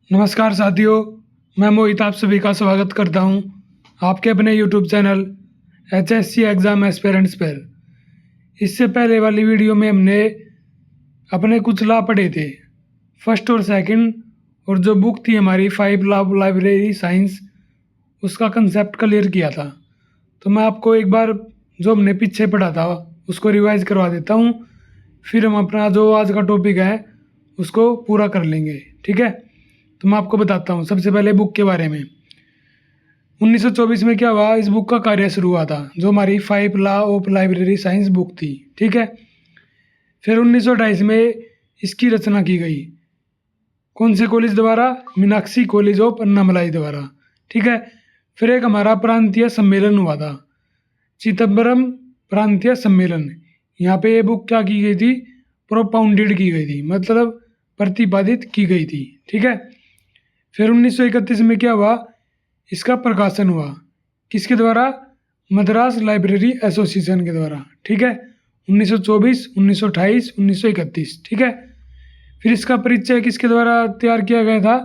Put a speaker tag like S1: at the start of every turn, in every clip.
S1: नमस्कार साथियों, मैं मोहित आप सभी का स्वागत करता हूं आपके अपने YouTube channel HSC exam aspirants पर। इससे पहले वाली वीडियो में हमने अपने कुछ लॉ पढ़े थे, फर्स्ट और सेकंड, और जो बुक थी हमारी 5 लॉ लाइब्रेरी साइंस, उसका कंसेप्ट क्लियर किया था। तो मैं आपको एक बार जो हमने पीछे पढ़ा था उसको रिवाइज करवा देता हूँ, फिर हम अपना जो आज का टॉपिक है उसको पूरा कर लेंगे। ठीक है, तो मैं आपको बताता हूँ सबसे पहले बुक के बारे में। 1924 में क्या हुआ, इस बुक का कार्य शुरू हुआ था, जो हमारी 5 law of library science book थी। ठीक है, फिर 1928 में इसकी रचना की गई, कौन से कॉलेज द्वारा? मीनाक्षी कॉलेज ऑफ अन्नामलाई द्वारा। ठीक है, फिर एक हमारा प्रांतीय सम्मेलन हुआ था, चिदम्बरम प्रांतीय सम्मेलन। यहाँ पे ये बुक क्या की गई थी? प्रोपाउंडेड की गई थी, मतलब प्रतिपादित की गई थी। ठीक है, फिर 1931 में क्या हुआ, इसका प्रकाशन हुआ, किसके द्वारा? मद्रास लाइब्रेरी एसोसिएशन के द्वारा। ठीक है, 1924, 1928, 1931। ठीक है, फिर इसका परिचय किसके द्वारा तैयार किया गया था?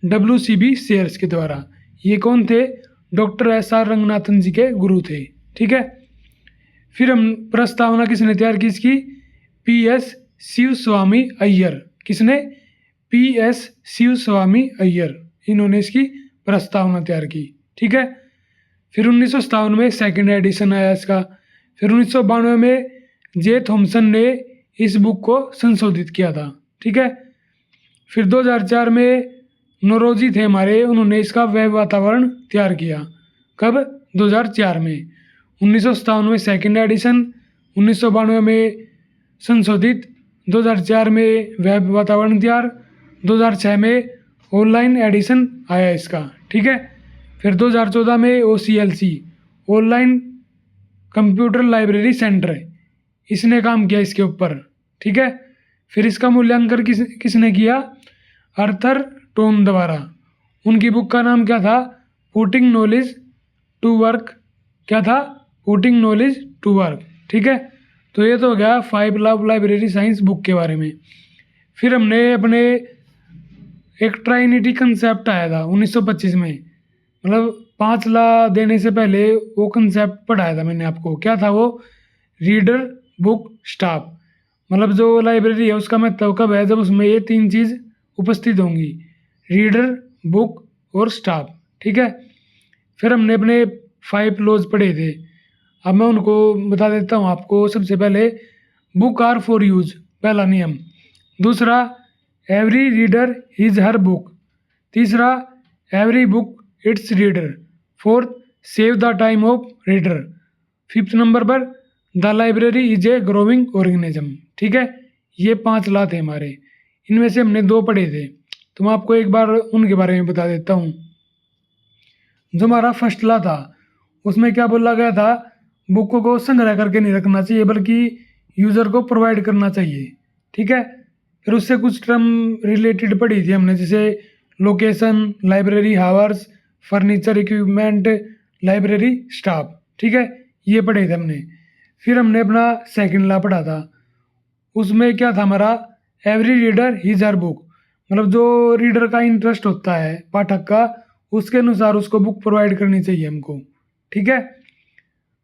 S1: WCB शेयर्स के द्वारा। ये कौन थे? डॉक्टर SR रंगनाथन जी के गुरु थे। ठीक है, फिर हम प्रस्तावना किसने तैयार की इसकी? PS शिव स्वामी अय्यर। किसने? PS शिव स्वामी अय्यर, इन्होंने इसकी प्रस्तावना तैयार की। ठीक है, फिर 1957 में सेकंड एडिशन आया इसका। फिर 1992 में जे थॉमसन ने इस बुक को संशोधित किया था। ठीक है, फिर 2004 में नौरोजी थे हमारे, उन्होंने इसका वेब वातावरण तैयार किया। कब? 2004 में। 1957 में सेकंड एडिशन, 1992 में संशोधित, 2004 में वेब वातावरण तैयार, 2006 में ऑनलाइन एडिशन आया इसका। ठीक है, फिर 2014 में OCLC online computer library centre, इसने काम किया इसके ऊपर। ठीक है, फिर इसका मूल्यांकन किसने किया? आर्थर टोन द्वारा। उनकी बुक का नाम क्या था? Putting knowledge to work. क्या था? Putting knowledge to work. ठीक है, तो ये तो हो गया 5 लॉ लाइब्रेरी साइंस बुक के बारे में। फिर हमने अपने एक ट्राइनिटी कंसेप्ट आया था 1925 में, मतलब 5 लॉ देने से पहले वो कंसेप्ट पढ़ाया था मैंने आपको। क्या था वो? Reader, book, staff. मतलब जो लाइब्रेरी है उसका महत्व कब है? जब उसमें ये 3 चीज़ उपस्थित होंगी, रीडर, बुक और स्टाफ। ठीक है, फिर हमने अपने 5 लॉज पढ़े थे, अब मैं उनको बता देता हूँ आपको। सबसे पहले बुक आर फॉर यूज, पहला नियम। दूसरा, every reader is her book. तीसरा, every book its reader. Fourth, save the time of reader. Fifth number पर, the library is a growing organism. ठीक है, ये 5 लॉ थे हमारे, इनमें से हमने 2 पढ़े थे, तो मैं आपको एक बार उनके बारे में बता देता हूँ। जो हमारा फर्स्ट लॉ था उसमें क्या बोला गया था? बुकों को संग्रह करके नहीं रखना चाहिए, बल्कि यूज़र को प्रोवाइड करना चाहिए। ठीक है, फिर उससे कुछ टर्म रिलेटेड पढ़ी थी हमने, जैसे location, library hours, furniture equipment, library staff. ठीक है, ये पढ़े थे हमने। फिर हमने अपना सेकंड लॉ पढ़ा था, उसमें क्या था हमारा? Every reader is her book. मतलब जो रीडर का इंटरेस्ट होता है, पाठक का, उसके अनुसार उसको बुक प्रोवाइड करनी चाहिए हमको। ठीक है,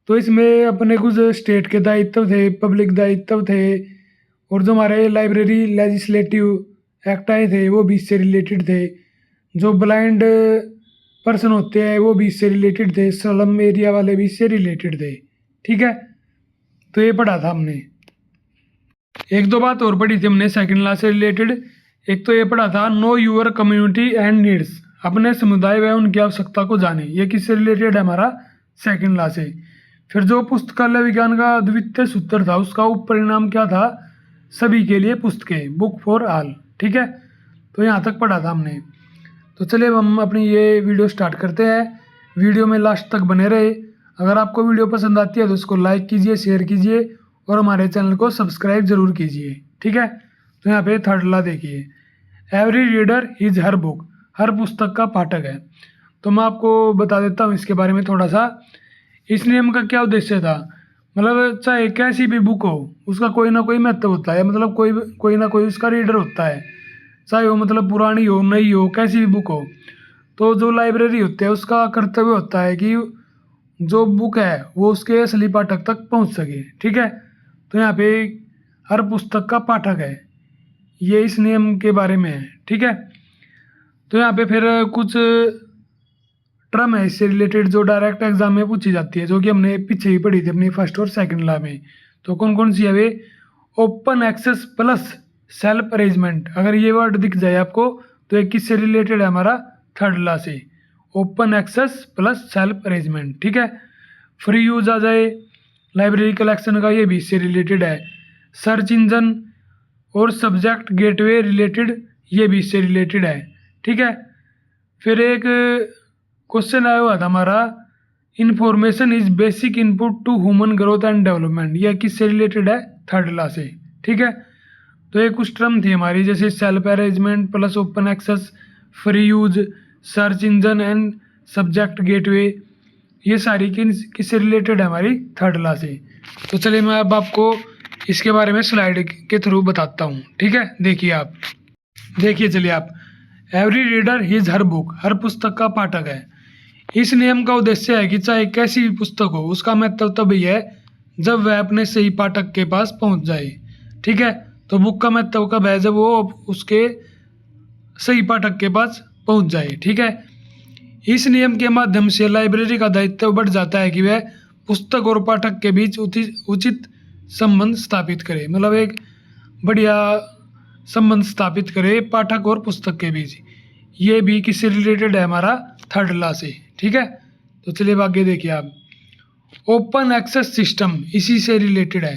S1: तो इसमें अपने कुछ स्टेट के दायित्व थे, पब्लिक दायित्व थे, और जो हमारे लाइब्रेरी लेजिस्लेटिव एक्ट आए थे वो भी इससे रिलेटेड थे। जो ब्लाइंड पर्सन होते हैं वो भी इससे रिलेटेड थे, स्लम एरिया वाले भी इससे रिलेटेड थे। ठीक है, तो ये पढ़ा था हमने। एक दो बात और पढ़ी थी हमने सेकंड लॉ से रिलेटेड। एक तो ये पढ़ा था, know your community and needs, अपने समुदाय व उनकी आवश्यकता को जाने। ये किससे रिलेटेड है? हमारा सेकंड लॉ से। फिर जो पुस्तकालय विज्ञान का द्वितीय सूत्र था उसका उपपरिणाम क्या था? सभी के लिए पुस्तकें, बुक फॉर ऑल। ठीक है, तो यहाँ तक पढ़ा था हमने। तो चलिए अब हम अपनी ये वीडियो स्टार्ट करते हैं। वीडियो में लास्ट तक बने रहे। अगर आपको वीडियो पसंद आती है तो उसको लाइक कीजिए, शेयर कीजिए और हमारे चैनल को सब्सक्राइब जरूर कीजिए। ठीक है, तो यहाँ पे थर्ड लॉ देखिए, every reader is her book, हर पुस्तक का पाठक है। तो मैं आपको बता देता हूँ इसके बारे में थोड़ा सा। इस नियम का क्या उद्देश्य था? मतलब चाहे कैसी भी बुक हो उसका कोई ना कोई महत्व होता है, मतलब कोई ना कोई उसका रीडर होता है। चाहे वो मतलब पुरानी हो नई हो कैसी भी बुक हो। तो जो लाइब्रेरी होती है उसका कर्तव्य होता है कि जो बुक है वो उसके असली पाठक तक पहुंच सके, ठीक है। तो यहाँ पे हर पुस्तक का पाठक है, ये इस नियम के बारे में है, ठीक है। तो यहाँ पे फिर कुछ टर्म है इससे रिलेटेड जो डायरेक्ट एग्जाम में पूछी जाती है, जो कि हमने पीछे ही पढ़ी थी अपनी फर्स्ट और सेकंड लॉ में। तो कौन कौन सी है way? Open access plus self arrangement. अगर ये वर्ड दिख जाए आपको तो ये किससे रिलेटेड है? हमारा थर्ड लॉ से। Open access plus self arrangement, ठीक है। फ्री यूज आ जाए लाइब्रेरी कलेक्शन का, ये भी इससे रिलेटेड है। सर्च इंजन और सब्जेक्ट गेटवे रिलेटेड, ये भी इससे रिलेटेड है, ठीक है। फिर एक क्वेश्चन आया हुआ था हमारा, information is basic input to human growth and development, यह किससे रिलेटेड है? थर्ड लॉ से, ठीक है। तो ये कुछ टर्म थी हमारी, जैसे self arrangement plus open access, free use, search engine and subject gateway, ये सारी किससे रिलेटेड है? हमारी थर्ड लॉ से। तो चलिए मैं अब आपको इसके बारे में स्लाइड के थ्रू बताता हूँ, ठीक है। देखिए चलिए आप, every reader his her book, हर पुस्तक का पाठक है। इस नियम का उद्देश्य है कि चाहे कैसी भी पुस्तक हो उसका महत्व तभी है जब वह अपने सही पाठक के पास पहुंच जाए, ठीक है। तो बुक का महत्व कब है? जब वो उसके सही पाठक के पास पहुंच जाए, ठीक है। इस नियम के माध्यम से लाइब्रेरी का दायित्व बढ़ जाता है कि वह पुस्तक और पाठक के बीच उचित संबंध स्थापित करे, मतलब एक बढ़िया संबंध स्थापित करे पाठक और पुस्तक के बीच। ये भी किससे रिलेटेड है? हमारा थर्ड लॉ से, ठीक है। तो चलिए आगे देखिए आप, ओपन एक्सेस सिस्टम इसी से रिलेटेड है।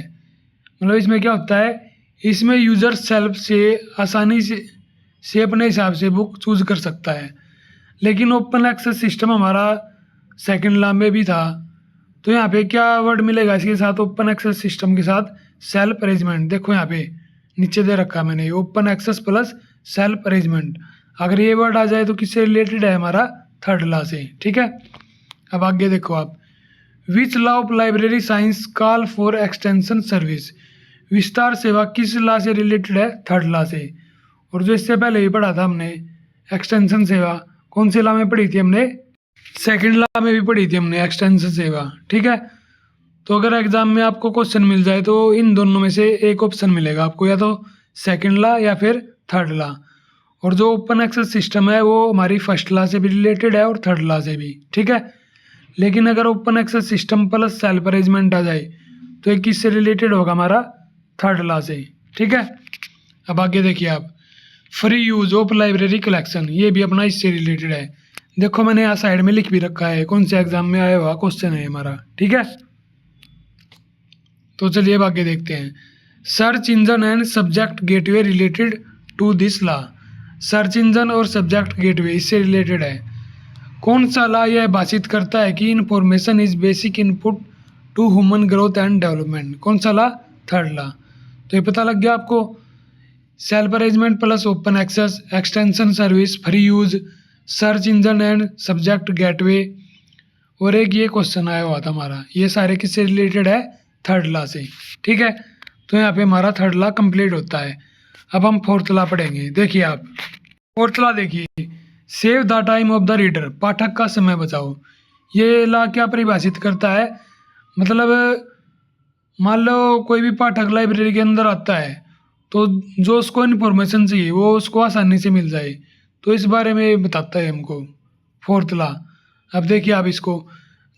S1: मतलब इसमें क्या होता है, इसमें यूजर सेल्फ से आसानी से अपने हिसाब से बुक चूज कर सकता है। लेकिन ओपन एक्सेस सिस्टम हमारा सेकंड लॉ में भी था। तो यहाँ पे क्या वर्ड मिलेगा इसके साथ? ओपन एक्सेस सिस्टम के साथ सेल्फ अरेंजमेंट। देखो यहाँ पे नीचे दे रखा मैंने, open access plus self arrangement. अगर ये वर्ड आ जाए तो किससे रिलेटेड है? हमारा थर्ड लॉ से, ठीक है। अब आगे देखो आप, which law of library science call for extension service, विस्तार सेवा किस लॉ से रिलेटेड है? थर्ड लॉ से। और जो इससे पहले ही पढ़ा था हमने एक्सटेंशन सेवा, कौन से लॉ में पढ़ी थी हमने? सेकंड लॉ में भी पढ़ी थी हमने एक्सटेंशन सेवा, ठीक है। तो अगर एग्जाम में आपको क्वेश्चन मिल जाए तो इन दोनों में से एक ऑप्शन मिलेगा आपको, या तो सेकंड लॉ या फिर थर्ड लॉ। और जो ओपन एक्सेस सिस्टम है वो हमारी फर्स्ट लॉ से भी रिलेटेड है और थर्ड लॉ से भी, ठीक है। लेकिन अगर open access system plus self arrangement आ जाए तो ये किससे रिलेटेड होगा? हमारा थर्ड लॉ से, ठीक है। अब आगे देखिए आप, free use of library collection, ये भी अपना इससे रिलेटेड है। देखो मैंने यहाँ साइड में लिख भी रखा है कौन से एग्जाम में आया हुआ क्वेश्चन है हमारा, ठीक है। तो चलिए अब आगे देखते हैं, search engine and subject gateway related to this law, search engine और सब्जेक्ट गेटवे इससे रिलेटेड है। कौन सा लॉ यह भाषित करता है कि information is basic input to human growth and development? कौन सा लॉ? Third law. तो ये पता लग गया आपको, self arrangement plus open access, extension service, free use, search engine and subject gateway, और एक ये क्वेश्चन आया हुआ था हमारा, ये सारे किससे रिलेटेड है? थर्ड लॉ से, ठीक है। तो यहाँ पे हमारा थर्ड लॉ कंप्लीट होता है। अब हम फोर्थ लॉ पढ़ेंगे। देखिए आप, फोर्थ लॉ देखिए, save the time of the reader, पाठक का समय बचाओ। ये लॉ क्या परिभाषित करता है? मतलब मान लो कोई भी पाठक लाइब्रेरी के अंदर आता है तो जो उसको इन्फॉर्मेशन चाहिए वो उसको आसानी से मिल जाए, तो इस बारे में बताता है हमको फोर्थ लॉ। अब देखिए आप इसको,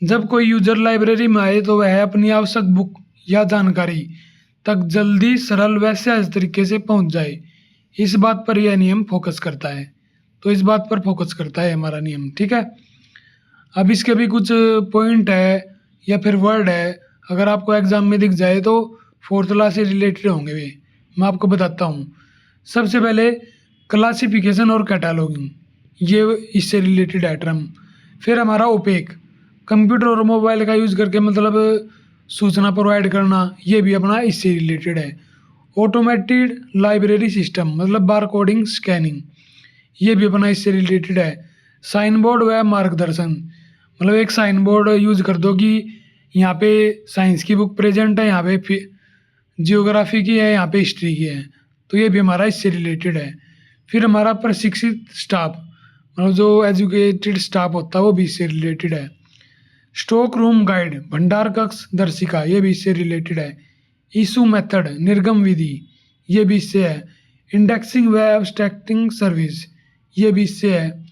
S1: जब कोई यूजर लाइब्रेरी में आए तो वह अपनी आवश्यक बुक या जानकारी तक जल्दी, सरल व सहज तरीके से पहुंच जाए, इस बात पर यह नियम फोकस करता है। तो इस बात पर फोकस करता है हमारा नियम, ठीक है। अब इसके भी कुछ पॉइंट है या फिर वर्ड है, अगर आपको एग्जाम में दिख जाए तो फोर्थ लॉ से रिलेटेड होंगे वे, मैं आपको बताता हूँ। सबसे पहले क्लासिफिकेशन और कैटालॉगिंग, ये इससे रिलेटेड है टर्म। फिर हमारा ओपेक, कंप्यूटर और मोबाइल का यूज़ करके मतलब सूचना प्रोवाइड करना, ये भी अपना इससे रिलेटेड है। ऑटोमेटेड लाइब्रेरी सिस्टम मतलब बार कोडिंग स्कैनिंग, ये भी अपना इससे रिलेटेड है। साइन बोर्ड व मार्गदर्शन, मतलब एक साइन बोर्ड यूज़ कर दो कि यहाँ पे साइंस की बुक प्रेजेंट है, यहाँ पे जियोग्राफी की है, यहाँ पे हिस्ट्री की है, तो ये भी हमारा इससे रिलेटेड है। फिर हमारा प्रशिक्षित स्टाफ, मतलब जो एजुकेटेड स्टाफ होता है वो भी इससे रिलेटेड है। स्टॉक रूम गाइड, भंडार कक्ष दर्शिका, ये भी इससे रिलेटेड है। इशू मेथड, निर्गम विधि, ये भी इससे है। इंडेक्सिंग व एब्स्ट्रैक्टिंग सर्विस, ये भी इससे है।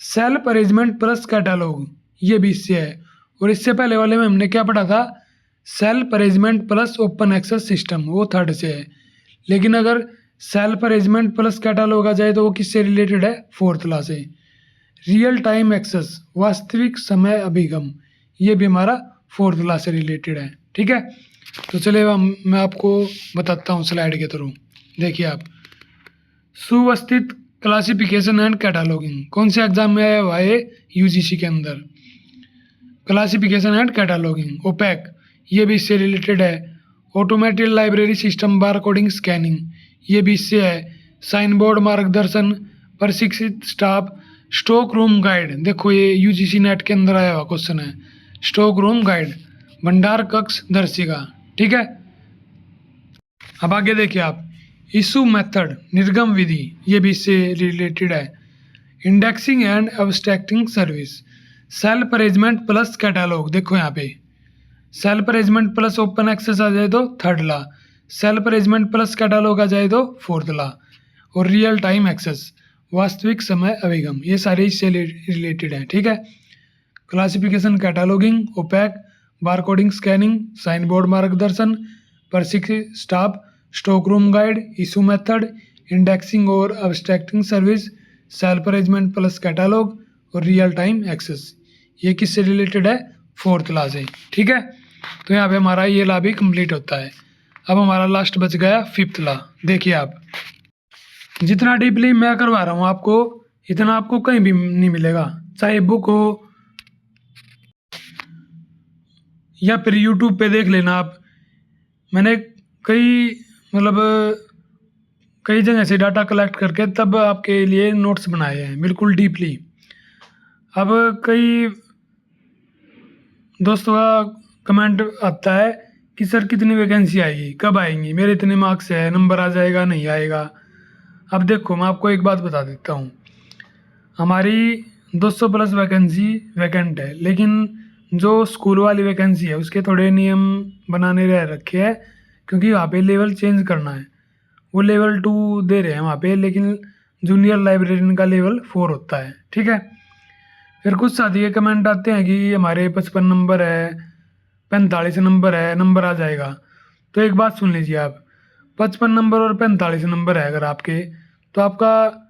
S1: सेल्फ अरेंजमेंट प्लस कैटालॉग, ये भी इससे है। और इससे पहले वाले में हमने क्या पढ़ा था, self arrangement plus open access system, वो थर्ड से है। लेकिन अगर सेल्फ अरेंजमेंट प्लस कैटालॉग आ जाए तो वो किससे रिलेटेड है, फोर्थ ला से। रियल टाइम एक्सेस, वास्तविक समय अभिगम, ये भी हमारा फोर्थ ला से रिलेटेड है। ठीक है, तो चलिए मैं आपको बताता हूँ स्लाइड के थ्रू। देखिए आप, सुव्यवस्थित क्लासिफिकेशन एंड कैटालॉगिंग कौन से एग्जाम में आया हुआ है, यूजीसी के अंदर। क्लासिफिकेशन एंड कैटालॉगिंग, ओपैक, ये भी इससे रिलेटेड है। ऑटोमेटेड लाइब्रेरी सिस्टम बार कोडिंग स्कैनिंग, ये भी इससे है। साइन बोर्ड मार्गदर्शन, प्रशिक्षित स्टाफ, स्टॉक रूम गाइड, देखो ये यूजीसी नेट के अंदर आया हुआ क्वेश्चन है। स्टॉक रूम गाइड, भंडार कक्ष दर्शिका। ठीक है, अब आगे देखिए आप, इशू मेथड, निर्गम विधि, ये भी इससे रिलेटेड है। Indexing and abstracting service, self arrangement plus catalogue, देखो यहाँ पे self arrangement plus open access आ जाए तो third law, self arrangement plus catalogue आ जाए तो फोर्थ ला। और रियल टाइम एक्सेस, वास्तविक समय अभिगम, ये सारे इससे रिलेटेड हैं। ठीक है, classification, cataloguing, OPAC, barcoding scanning, sign board मार्गदर्शन, प्रशिक्षित staff, stock room guide, issue method, indexing और abstracting service, self arrangement plus catalogue और रियल टाइम एक्सेस, ये किससे रिलेटेड है, फोर्थ ला से। ठीक है, तो यहाँ पे हमारा ये ला भी कंप्लीट होता है। अब हमारा लास्ट बच गया फिफ्थ ला। देखिए आप, जितना डीपली मैं करवा रहा हूँ आपको, इतना आपको कहीं भी नहीं मिलेगा, चाहे बुक हो या फिर यूट्यूब पे देख लेना आप। मैंने कई जगह से डाटा कलेक्ट करके तब आपके लिए नोट्स बनाए हैं बिल्कुल डीपली। अब कई दोस्तों का कमेंट आता है कि सर कितनी वैकेंसी आएगी, कब आएंगी, मेरे इतने मार्क्स है, नंबर आ जाएगा नहीं आएगा। अब देखो मैं आपको एक बात बता देता हूँ, हमारी 200 प्लस वैकेंसी वैकेंट है, लेकिन जो स्कूल वाली वैकेंसी है उसके थोड़े नियम बनाने रह रखे हैं, क्योंकि वहाँ पे लेवल चेंज करना है। वो लेवल 2 दे रहे हैं वहाँ पे, लेकिन जूनियर लाइब्रेरियन का लेवल 4 होता है। ठीक है, फिर कुछ साथी के कमेंट आते हैं कि हमारे 55 नंबर है, 45 नंबर है, नंबर आ जाएगा। तो एक बात सुन लीजिए आप, 55 नंबर और 45 नंबर है अगर आपके, तो आपका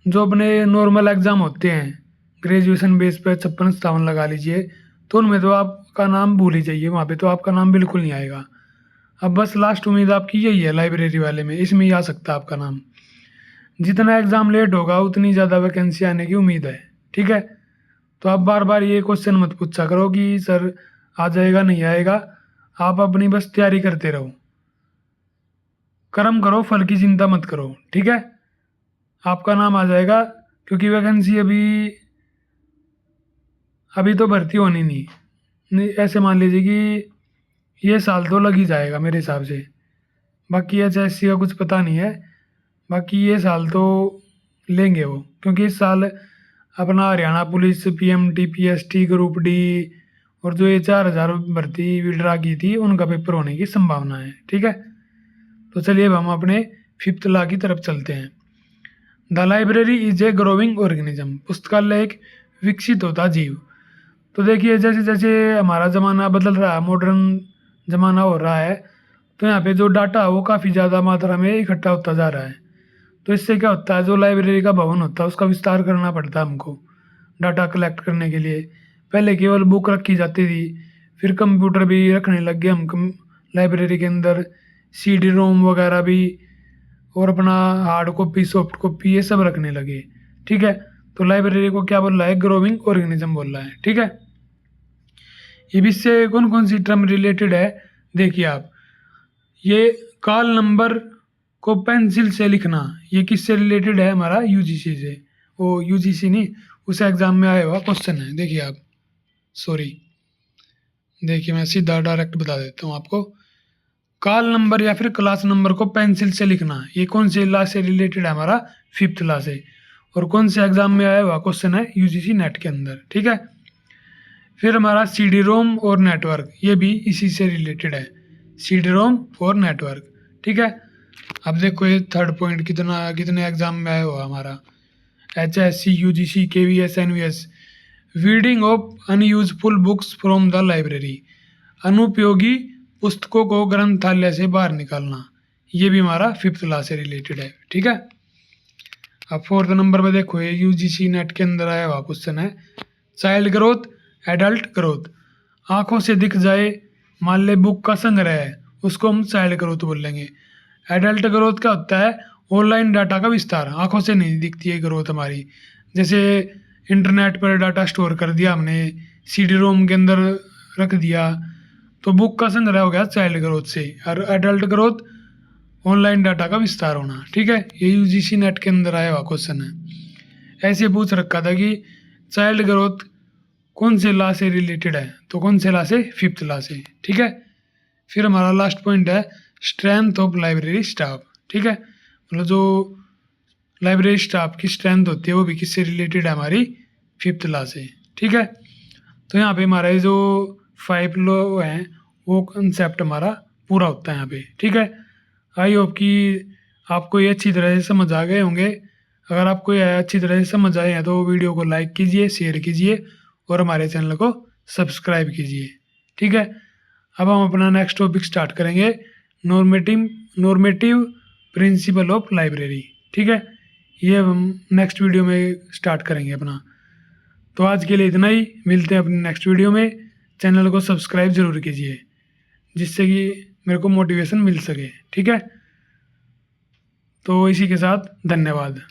S1: जो अपने नॉर्मल एग्ज़ाम होते हैं ग्रेजुएशन बेस पे 56-57 लगा लीजिए, तो उनमें तो आपका नाम भूल ही जाइए, वहाँ पे तो आपका नाम बिल्कुल नहीं आएगा। अब बस लास्ट उम्मीद आपकी यही है लाइब्रेरी वाले में, इसमें ही आ सकता है आपका नाम। जितना एग्ज़ाम लेट होगा उतनी ज़्यादा वैकेंसी आने की उम्मीद है। ठीक है, तो आप बार बार ये क्वेश्चन मत पूछा करो कि सर आ जाएगा नहीं आएगा, आप अपनी बस तैयारी करते रहो, कर्म करो, फल की चिंता मत करो। ठीक है, आपका नाम आ जाएगा, क्योंकि वैकेंसी अभी तो भर्ती होनी नहीं, ऐसे मान लीजिए कि ये साल तो लग ही जाएगा मेरे हिसाब से। बाकी एचएससी का कुछ पता नहीं है, बाकी ये साल तो लेंगे वो, क्योंकि इस साल अपना Haryana police, PMT, PST, group D और जो ये 4000 भर्ती विड्रा की थी उनका पेपर होने की संभावना है। ठीक है, तो चलिए अब हम अपने फिफ्थ लॉ की तरफ चलते हैं। The library is A growing organism, पुस्तकालय एक विकसित होता जीव। तो देखिए जैसे जैसे हमारा ज़माना बदल रहा है, मॉडर्न ज़माना हो रहा है, तो यहाँ पे जो डाटा है वो काफ़ी ज़्यादा मात्रा में इकट्ठा होता जा रहा है। तो इससे क्या होता है, जो लाइब्रेरी का भवन होता है उसका विस्तार करना पड़ता है हमको डाटा कलेक्ट करने के लिए। पहले केवल बुक रखी जाती थी, फिर कंप्यूटर भी रखने लग गए हम लाइब्रेरी के अंदर, सीडी रोम वगैरह भी, और अपना हार्ड कॉपी, सॉफ्ट कॉपी, ये सब रखने लगे। ठीक है, तो लाइब्रेरी को क्या बोल रहा है, ग्रोविंग ऑर्गेनिज्म बोल रहा है। ठीक है, ये भी इससे कौन कौन सी टर्म रिलेटेड है, देखिए आप, ये कॉल नंबर को पेंसिल से लिखना, ये किससे रिलेटेड है, हमारा यूजीसी से। वो यूजीसी नहीं, उस एग्ज़ाम में आया हुआ क्वेश्चन है। देखिए आप, सॉरी, देखिए मैं सीधा डायरेक्ट बता देता हूँ आपको। कॉल नंबर या फिर क्लास नंबर को पेंसिल से लिखना, ये कौन से लॉ से रिलेटेड है? हमारा 5th लॉ से। और कौन से एग्जाम में आया हुआ क्वेश्चन है? यूजीसी नेट के अंदर, ठीक है। फिर हमारा सीडी रोम और नेटवर्क, ये भी इसी से रिलेटेड है, सीडी रोम और नेटवर्क, ठीक है। अब देखो ये थर्ड पॉइंट कितने एग्जाम में आया हुआ हमारा, HSC, UGC, KVS, NVS। Reading of unuseful books from the library, अनुपयोगी पुस्तकों को ग्रंथालय से बाहर निकालना, ये भी हमारा 5th लॉ से रिलेटेड है, ठीक है। अब 4th नंबर पे देखो ये यूजीसी नेट के अंदर आया हुआ क्वेश्चन है, चाइल्ड ग्रोथ, एडल्ट ग्रोथ। आंखों से दिख जाए, मान ले बुक का संग्रह है, उसको हम चाइल्ड ग्रोथ बोलेंगे। एडल्ट ग्रोथ क्या होता है? ऑनलाइन डाटा का विस्तार, आंखों से नहीं दिखती है ग्रोथ हमारी। जैसे इंटरनेट पर डाटा स्टोर कर दिया हमने, सीडी रोम के अंदर रख दिया, तो बुक का संग्रह हो गया चाइल्ड ग्रोथ से। और एडल्ट ग्रोथ ऑनलाइन डाटा का विस्तार होना, ठीक है। ये यूजीसी नेट के अंदर आया हुआ क्वेश्चन है। ऐसे पूछ रखा था कि चाइल्ड ग्रोथ कौन से लॉ से रिलेटेड है, तो कौन से लॉ से? 5th लॉ से, ठीक है। फिर हमारा लास्ट पॉइंट है स्ट्रेंथ ऑफ लाइब्रेरी स्टाफ, ठीक है। मतलब जो लाइब्रेरी स्टाफ की स्ट्रेंथ होती है वो भी किससे रिलेटेड है? हमारी 5th लॉ से, ठीक है। तो यहाँ पे हमारा ये जो 5 लॉ हैं वो कंसेप्ट हमारा पूरा होता है यहाँ पे, ठीक है। आई होप कि आपको ये अच्छी तरह से समझ आ गए होंगे। अगर आपको ये अच्छी तरह से समझ आए हैं तो वीडियो को लाइक कीजिए, शेयर कीजिए और हमारे चैनल को सब्सक्राइब कीजिए, ठीक है। अब हम अपना नेक्स्ट टॉपिक स्टार्ट करेंगे, नॉर्मेटिव प्रिंसिपल ऑफ लाइब्रेरी, ठीक है। ये हम नेक्स्ट वीडियो में स्टार्ट करेंगे अपना। तो आज के लिए इतना ही, मिलते हैं अपने नेक्स्ट वीडियो में। चैनल को सब्सक्राइब ज़रूर कीजिए जिससे कि मेरे को मोटिवेशन मिल सके, ठीक है। तो इसी के साथ धन्यवाद।